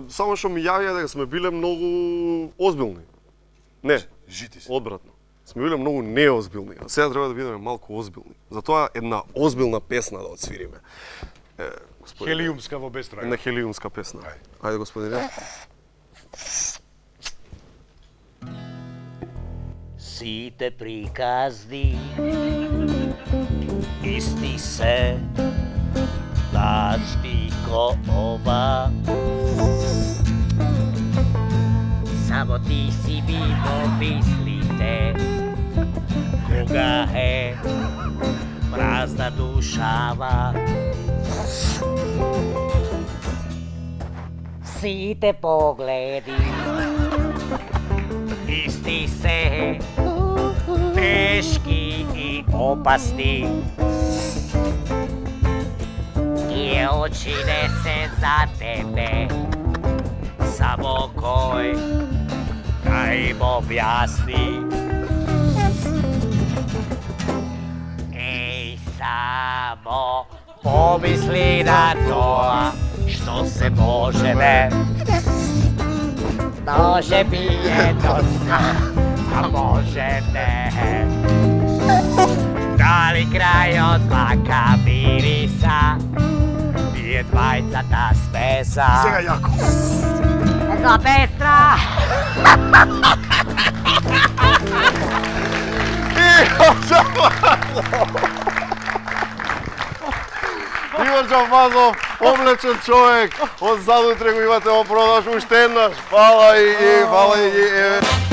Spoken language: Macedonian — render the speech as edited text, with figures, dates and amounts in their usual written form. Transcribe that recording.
Само што ми јавија дека сме биле многу озбилни. Не, Жити се. одвратно. Сме биле многу неозбилни, а сега треба да бидеме малку озбилни. Затоа една озбилна песна да отсвириме. Хелиумска во Бестрага. Една хелиумска песна. Ајде, господине. Сите приказни исти се, тажни ко ова. Само ти си ми во мислите, кога е празна душава. Сите погледи исти се, тешки и опасни. Тие очи не се за тебе, само кој да им објасни. Еј, само помисли на тоа што се можеме. Може би едно сна, а може не. Дали крајот вака мириса, ние двајцата смеса. Сега јако. За Бестра! Игор Џамбазов, облечен човек, од задутре го имате во продаж уште еднаш. Фала и